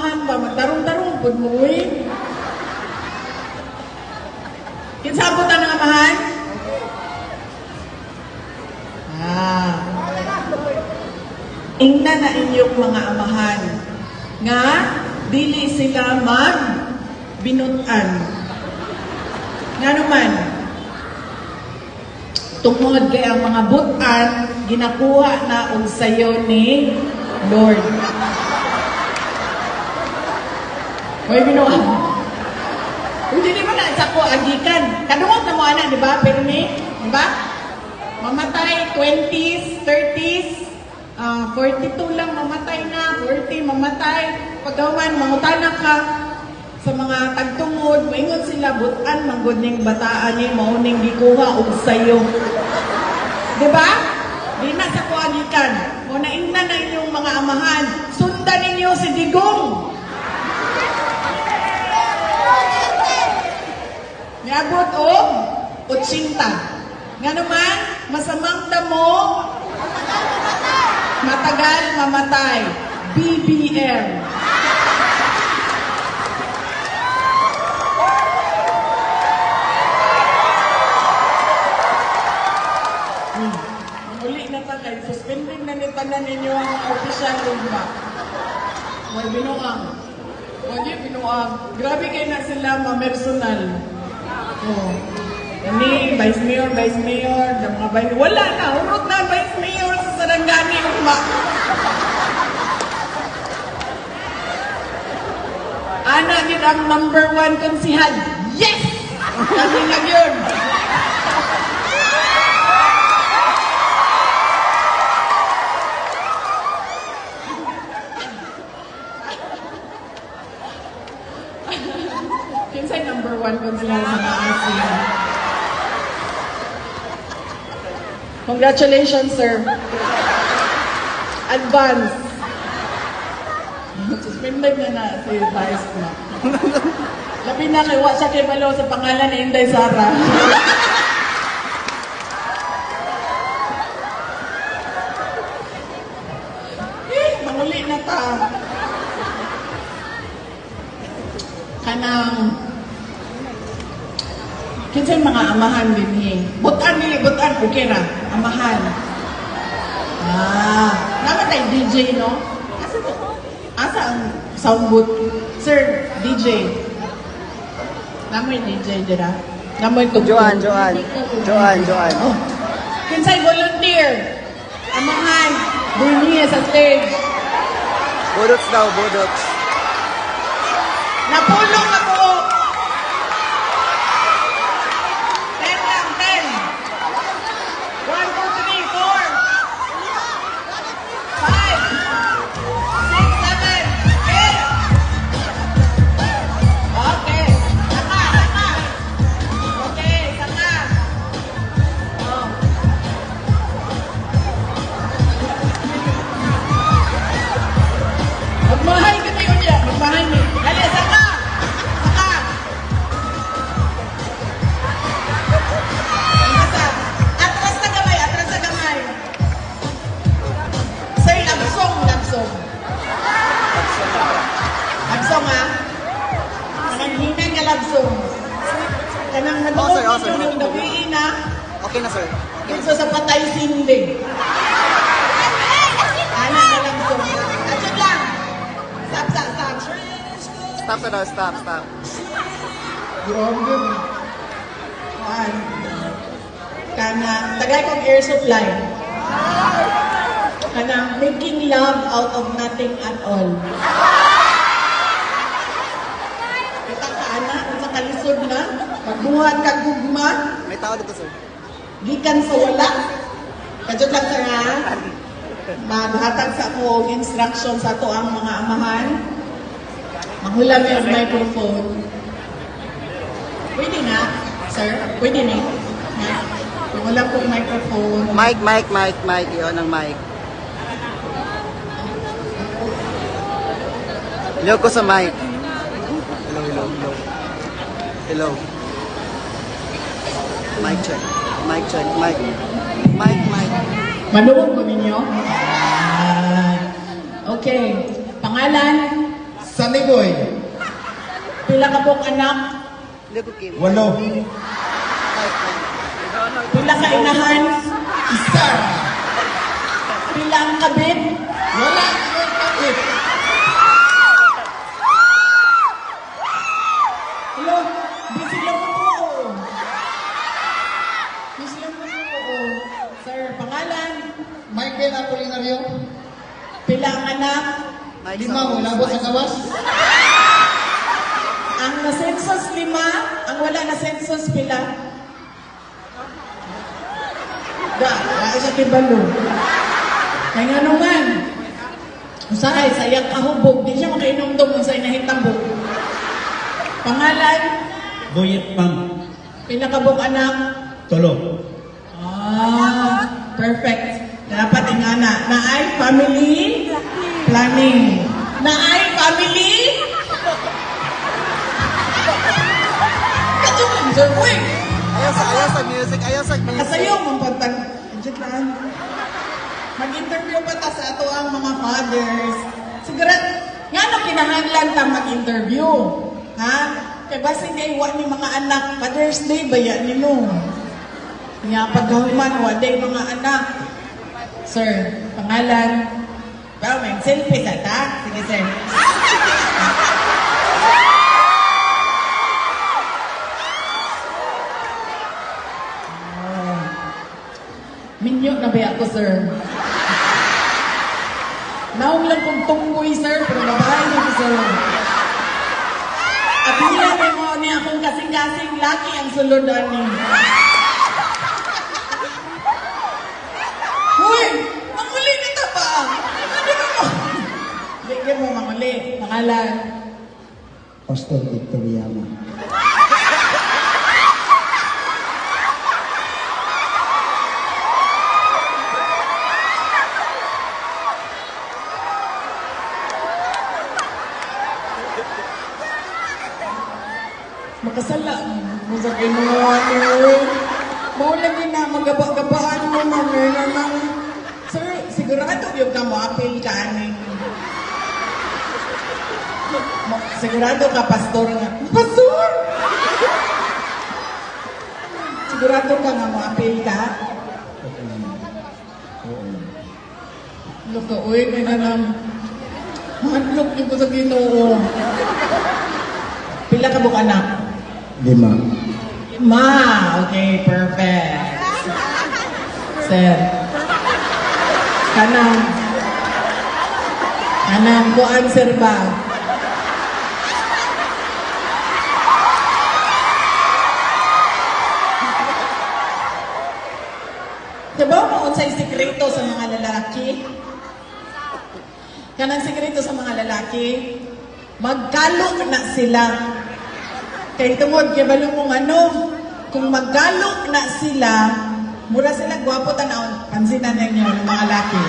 amahan ba? Magdarong-darong po mo eh. Kinsabot ang amahan? Ingna na inyong mga amahan nga dili sila magbinutan. Nga naman, tungod kay ang mga butan ginakuha na og sayo ni Lord. Hoy binuang. Hindi di ba na sa ko agikan. Kadungog na mo ana, di ba? Pero ni, di ba? Mamatay 20s, 30s, 42 lang mamatay na, 40 mamatay. Pagkawan, mangutana ka sa mga tagtungod, moingon sila, butan, manggod ning bataan niya, mauning gikuha og sayo. Diba? Di na sa kuagikan. O naingnan na inyong mga amahan, sundan ninyo si Digong. Niabot o 80. Nga naman, masamang damo, matagal mamatay. BBM. Muli na tagay. Suspending na nitanan ninyo ang official lugma. May binuang. Huwag yung binuang. Grabe kayo na sila ma-personal. Oh. Ni, Vice Mayor, ng mga Vice. Wala na. Urot na Vice Mayor sa Sarangani. Ugma. Ana, yun ang number 1 konsihal. Yes! Kami na yun. Kinsay number 1 konsihal sa Asia. Congratulations, sir. Advance. Suspended na si Vice na. Labi na kay Wa siya kay Balo sa pangalan ni Inday Sara. Manguli na ta. Kanang kinsay mga amahan din eh. Butan nili, butan. Okay na. Amahan. Naman tayo DJ, no? Asa ang sound booth? Sir, DJ. Namoy DJ, dira? Namoy tugtog. Joan. Oh. Kinsay volunteer? Amahan. Bunyi sa stage. Budots daw, budots. Napulong ako. 10 lang, 10. 1, 2, 3, 4. 5, 6, 7, 8. Okay. Saka. Okay, saka. Oh. Magmahay ka tayo niya. Magmahay mo. Dali, saka. Atras na gamay. Sir, labsong. Labsong, ha? Nananghinan ka labsong. Kanang Oh, sir. nung dawiin, ha? Okay na, sir. Kinso sa patay sinding. Ana na labsong. Atod lang. Stop. Stop, sir. Stop. Grabe. Kana, tagay kong air supply. Kana, making love out of nothing at all. Kita ka, ana, sa kalisod na, magbuhat ka gugma, May tao dito, sir. gikan sa wala. Kadyo lang sa nga, maghatag sa ako instruction sa to ang mga amahan. Mahulam yung microphone. Pwede na, sir? Pwede na. Kung wala pong microphone. Mic. Iyon ang mic. Hello ko sa mic. Hello. Mic check. Mic. Manuwag mo ninyo? Okay. Pangalan? Sanay Jeboy. Pila ka buok anak? Ilog ko Kim. 8. Mike. Pila ka inahan? Isa. Pila ang kabit? Wala yung kapit. Hello, busy lang po po. Busy lang po po. Sir, pangalan? Michael Apolinario. Pila ang anak? Mike 5, wala ba sa kawas? Ang na-census 5, ang wala na-census pila? Wala siya tibalo. Kaya nga naman, usay, sayang kahubog, di siya makainom-dom kung sa inahitabog. Pangalan? Boyet Pang. Pila ka buok anak? 3. Perfect. Dapat ingana. Naay family planning. Naay family. Kato lang, sir. Uy! Ayaw sa music, ayaw sa music. Kasayo, mampantag. Andiyan lang. Mag-interview pa ta sa ato ang mga fathers. Sigurad, nga na kinahanglan ta mag-interview. Ha? Kaya basi kay wa ni mga anak, Father's Day ba yan nino? Nga pagkahuman, wa day mga anak. Sir, pangalan? Pero may selfie sa ta? Sige, sir. Minyo na ba ako, sir? Naong lang kong tunggoy, sir, pero babae na ko, sir. At hindi mo ni akong kasing-kasing laki ang sulod ani. Hoy! Manguli na ta pa! Ano mo? Bigyan mo manguli. Pangalan? Pastor Victor Yama. Makasala mo sa kinuha niyo. Mau lagi na magaba-gabaan mo naman. Sir, sigurado yung ka mo apil ka aning. Sigurado ka, pastor nga. Pastor! Sigurado ka nga mo apil ka? Look, uy, may nanam. Mahadlok niyo ko sa Ginoo. Pila ka buka na? 5. Okay, perfect. Sir. Kanang. Kuan, sir ba? Diba mo unsay sikreto sa mga lalaki? Kanang sikreto sa mga lalaki, magkalo na sila. Kaya tungod, kaya balo mong ano, kung maggalok na sila, mura sila gwapo tanawon, pansinan ninyo ng mga laki.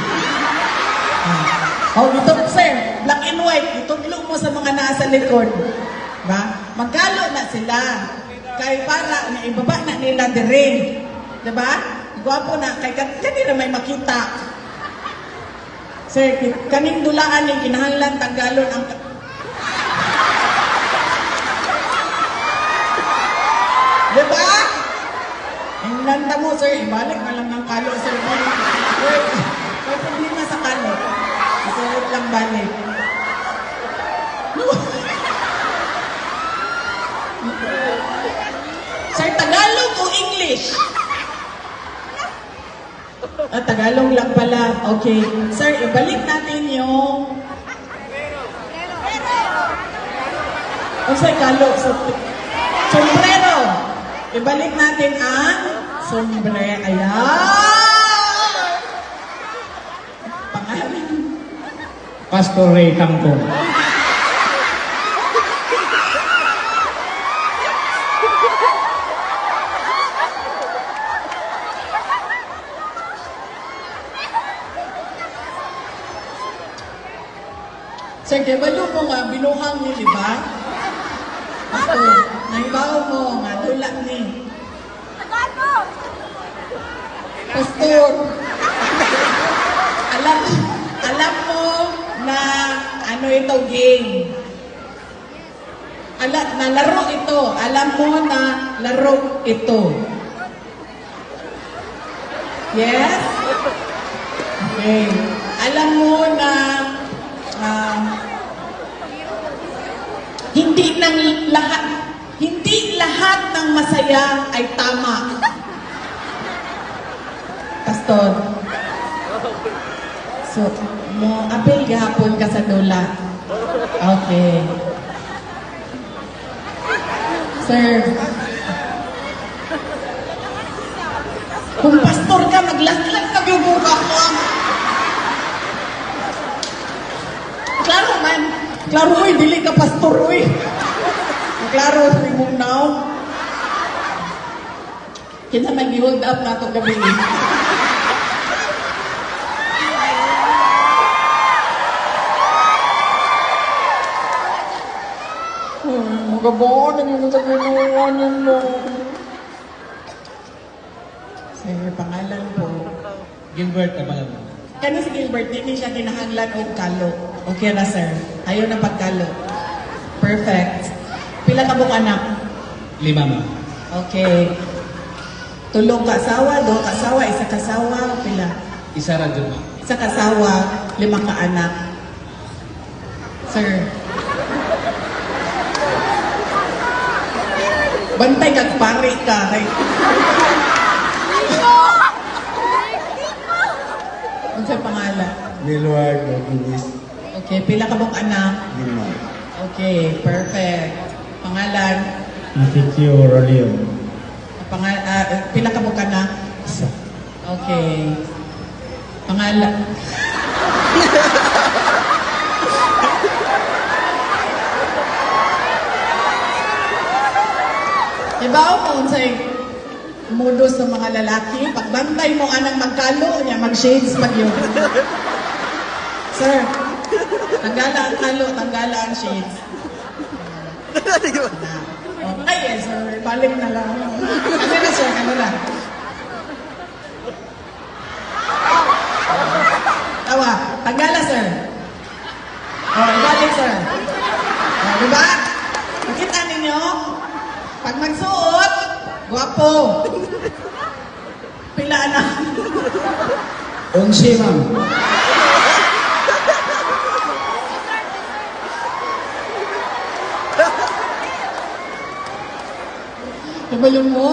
Oh, ito sir, black and white, itudlo mo sa mga nasa likod. Ba? Magkalo na sila. Kaya para, naibaba na nila dire. Diba? Gwapo na, kaya kanina may makita. Sir, kaning dulaan yung kinahanglan tanggalon ang diba? Ang landa mo, sir, ibalik na lang ng kalo, sir. May problema sa kalo. Isurot lang balik. Sir, Tagalog o English? Tagalog lang pala. Okay. Sir, ibalik natin yung... Ang sir, kalo. Sombrero. Ibalik natin ang sombrero. Ayan! Pangalan. Pastor Ray Tangkong. Sir, kaya balo mo nga, binuhang niyo, di ba? Ako, naibaw mo nga, tulak ni. Pastor, alam mo na ano ito game. na laro ito. Alam mo na laro ito. Yes? Okay. Alam mo na hindi lahat ng masaya ay tama. Pastor. So, mo apel gahapon ka sa dula. Okay. Sir. Kung pastor ka, maglaslas na yung buka ko. Klaro man. Klaro, hoy, dili ka pastor, hoy. Klaro, mong now. Kinsa mag-hold up na itong gabi. Magabaan ang yung sabihin mo. Sir, pangalan po. Gilbert Abalam. Kani si Gilbert, di siya kinahanglan o kalo. Okay na, sir. Ayaw na pagkalo. Perfect. Pila ka buong anak? 5 ma. Okay. Tulong ka asawa, 2 ka asawa, 1 ka asawa, pila? Isa ra jud ma. 1 ka asawa, 5 ka anak. Sir. Bantay kag pare ka. Kay... Ano sa pangalan? Milward Rodriguez. Okay, pila ka buong anak? 5. Okay, perfect. Pangalan? Matthew Rolio. Pila ka buong anak? Isa. Okay. Pangalan? Diba kung sa'y mudos ng mga lalaki, pagbantay mo anang magkalo niya, mag-shades pag yun. Sir, tanggala ang kalo, tanggala ang shades. Ay, yes, sir. Balik na lang. Ano na, sir? Ano na? Tawa. Tanggala, sir. Balik, sir. Diba? Nakita ninyo? Pag magsuot, guwapo. Pila na. 11 ma'am. Kabalong mo,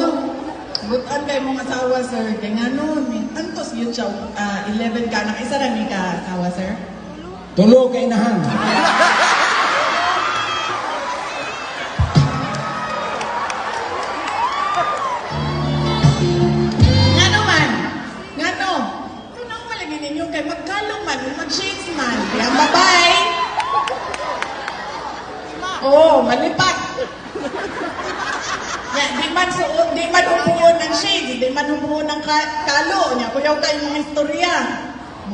butan kayo mong asawa, sir. Kaya nga nun, antos yun siya, 11 ka. Isa rin ka asawa, sir? Tulo kay inahan. Nga naman, nga no. Kung nang malagay ninyo kay magkalong man, mag-shades man. Kaya babay. Oo, malipat. Ya, di man humuon ng shades, di man humuon ng kalo niya. Kuyaw tayo mga istorya.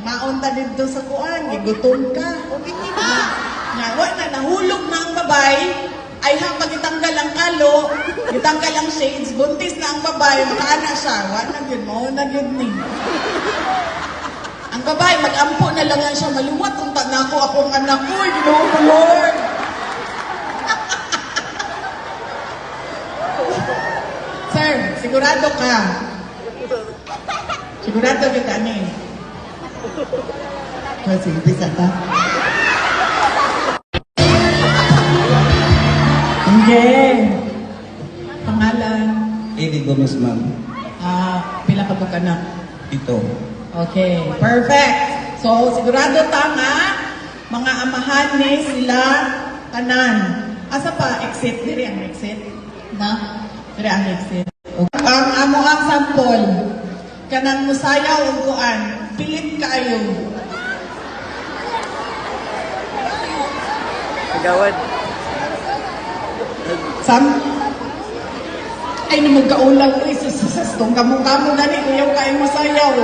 Maon ta dito sa kuan, gigutom ka. Okay, diba? Nga, na nahulog na ang babay, ay hang magitanggal ang kalo, gitanggal ang shades, buntis na ang babay, makaana siya. Wala yun, mauna yun ni. Ang babay, mag-ampo na lang yan siya, maluwat, unta na ako, akong anak ko, Ginoo ko, Lord. Sir, sigurado ka. Sigurado kita ni. Kasi umpisa ka. Okay. Pangalan? Eddie Gomez ma'am. Pila ka po ka na? Ito. Okay, perfect. So, sigurado tama, mga amahan ni sila tanan. Asa pa, exit? Diri ang exit? Na? Diri ang exit. Okay. Ang amo ang sample, kanang musayaw ang kuan, pilit kaayo. Kagawad. Ay, namagkaulaw ko, isusustong kamo-kamo na ni, kuyaw kayo masayaw.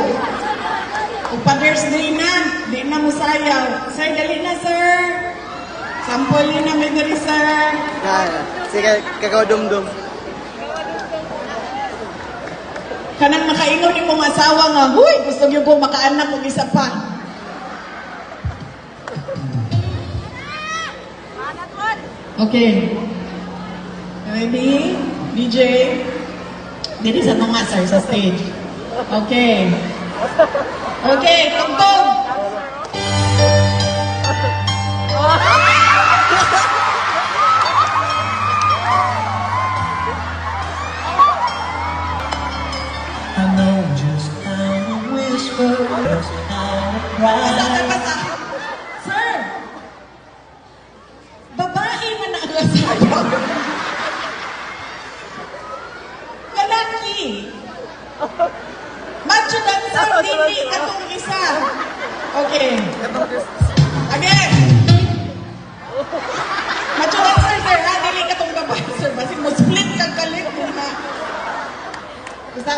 O Father's Day na, di na masayaw. Sir, dali na, sir. Sample na may dali, sir. Sige, kagawad dumdum. Kanang makaingon ni mong asawa nga, huy, gusto niyo ko makaanak kung isa pa. Okay. Ready? DJ? Dito sa mga sir sa stage. Okay. Okay, tugtog! I know just how to whisper, just how to Basta cry. basta. Sir! Babae man na ang sayaw. Lalaki. Macho dancer, dili katong isa. Okay. Again. Macho dancer, sir, ha? Dili katong babae, sir. Basi mo split kang kalit mo na. Basta.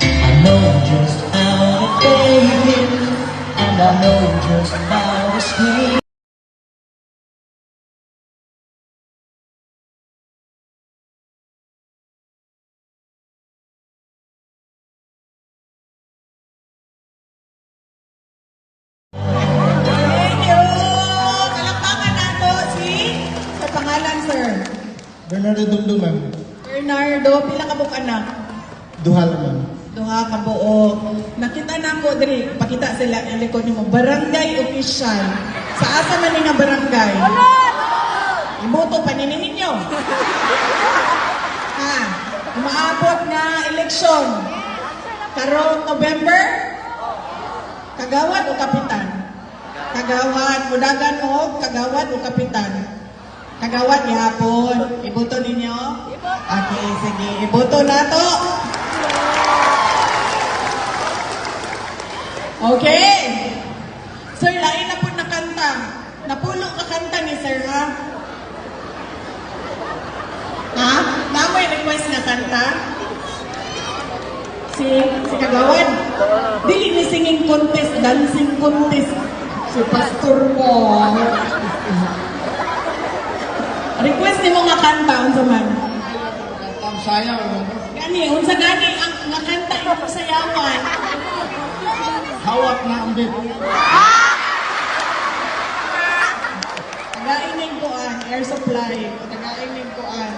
I know just how to fade it, and I know just how to scream. Thank you! Kalakpakan nato si sa pangalan, sir. Bernardo Dumdum, ma'am. Bernardo, pila ka buk anak? Duhal, ma'am. Duha ka buo. Nakita na ko diri, pakita sila ang likod nimo. Barangay official. Sa asa man ni nga barangay? Iboto pa ninyo. Ha, umaabot nga eleksyon. Karong November? Kagawad o kapitan? Kagawad, mudagan o kagawad o kapitan? Kagawad gihapon. Iboto ninyo? Okay, sige. Iboto na to. Okay. Sir, lain na po na kanta. Napulo ka kanta ni sir, ha? Ha? Namoy request na kanta? Si Kagawad. Dili ni singing contest, dancing contest. Si pastor mo. Request ni mo nga kanta, unsa man? Ang sayaw, ma'am. Gani, unsa gani ang nga kanta imo sayawan? Hawak na ang bit. Tagainig koan, air supply. Tagainig koan.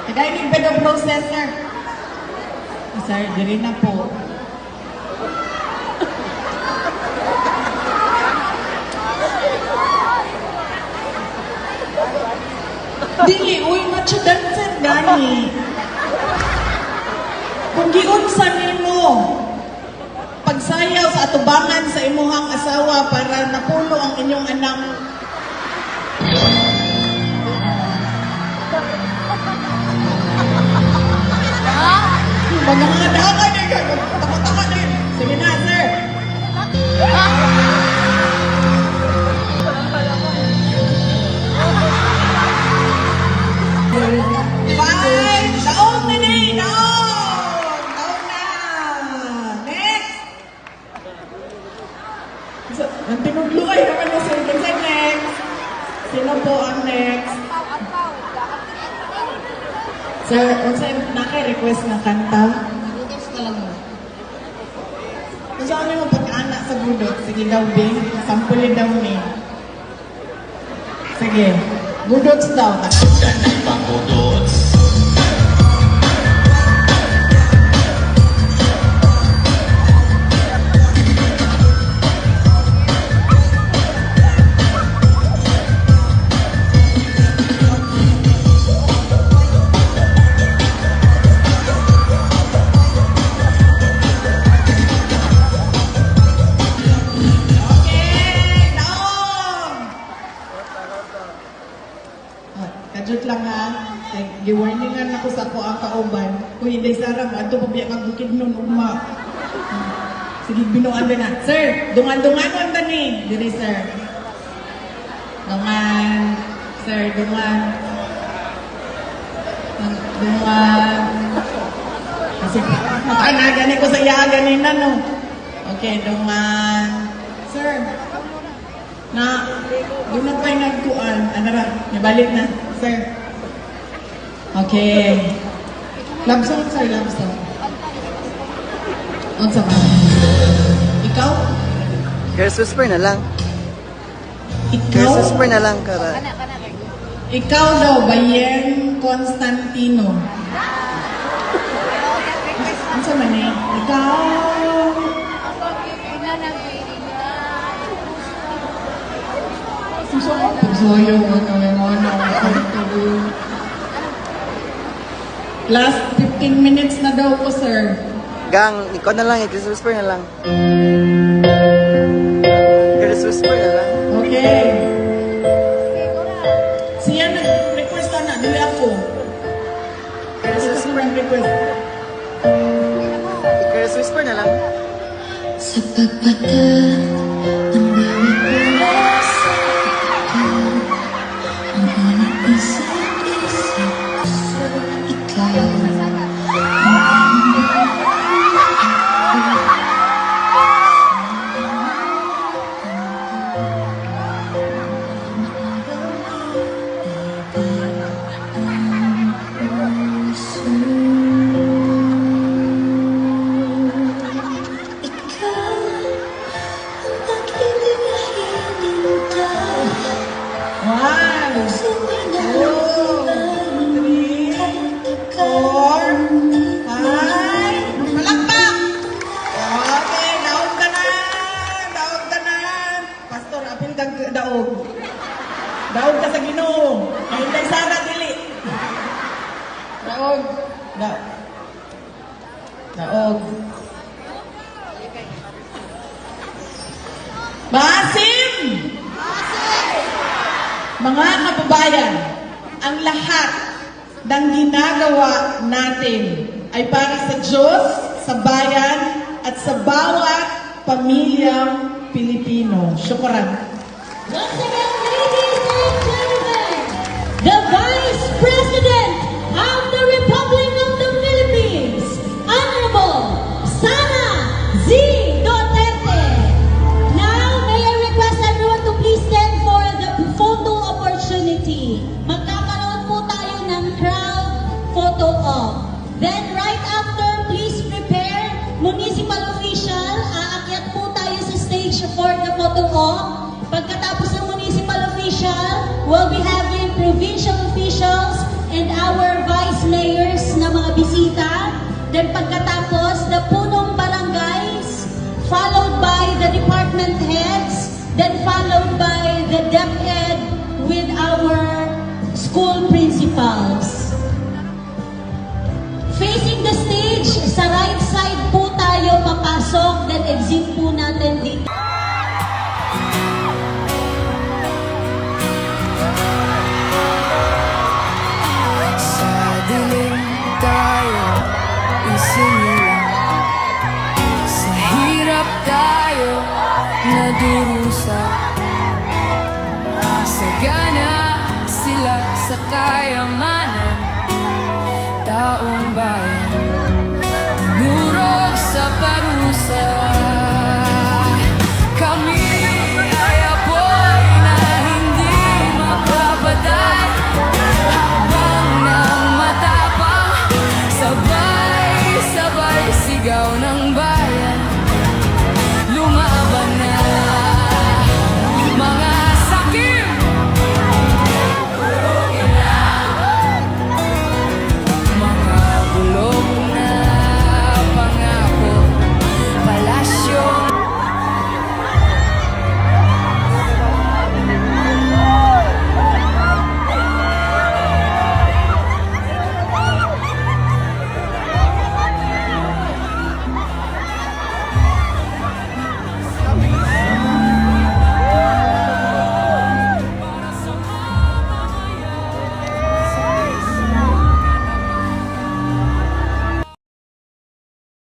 Tagainig bed of processor. Sir, diri na po. Dili, uy, macho dancer gani. Kung giunsa nimo, pagsayaw sa atubangan sa imuhang asawa para napulo ang inyong anak. Mga daka din, tama-tama din. Sige na, sir. Five, daog na din, daog. Daog na. Next. So, ang tinugluay naman na sir. Kasi next. Sino po ang next? Sir, unsa naka-request na kanta? Budots ka lang mo. Kung saan mo pagkaanak sa budot, sige daw, Bing. Sampulin daw ni. Sige. Budots daw. Okay, daog! Kadjut lang ha. Gi-warningan ako sa ako ang kauban. Kung hindi sarap, ato pa biya magbukid nun, ugma. Sige, binuan ba na. Sir, dungan-dunganon ba ni? Dili, sir. Dungan. Sir, dungan. Dungan. Kasi, ay, nagani ko sa iya, ganina, no? Okay, dungan. Sir, na, doon na tayo nagkuan. Ano ra, nabalik na. Sir. Okay. Love song, sir, love song. Unsa ba? Ikaw? Girls Whisper na lang. Ikaw? Girls Whisper na lang, kara. Ikaw daw, Bayen Constantino. Ano sa man eh? Ikaw. Pagsuyo mo Last 15 minutes na daw po, sir. Gang, ikaw na lang, Chris Whisper na lang. Chris Whisper na lang. Okay. Siya nag-request na, dili ako. Chris Whisper ang request. Chris Whisper na lang. Sa pagpatat ng bawat oras ang aking isip-isip sa ikaw. One, two, three, four, five. Palakpak! Okay, daog ka na! Daog ka na! Pastor, apil kag daog. Daog ka sa Ginoo. Ay, hindi Sara, dili. Daog. Daog. Basim! Mga kababayan, ang lahat ng ginagawa natin ay para sa Diyos, sa bayan, at sa bawat pamilyang Pilipino. Syukran. Once again, ladies and gentlemen, the Vice President of the Republic of the Philippines, Honorable Sara Z. Duterte. Now, may I request everyone to please stand for the photo opportunity. Magkakaroon po tayo ng crowd photo op. Then, right after, please prepare municipal official. Aakyat po tayo sa stage for the photo op. Pagkatapos ng municipal official, we'll be having provincial officials and our vice mayors na mga bisita. Then pagkatapos, the punong barangays, followed by the department heads, then followed by the DepEd with our school principals. Facing the stage, sa right side po tayo papasok, then exit po natin dito. Sa dilim tayo isinilang, sa hirap tayo nadurusa, sa gana sila sa kayamanan, taong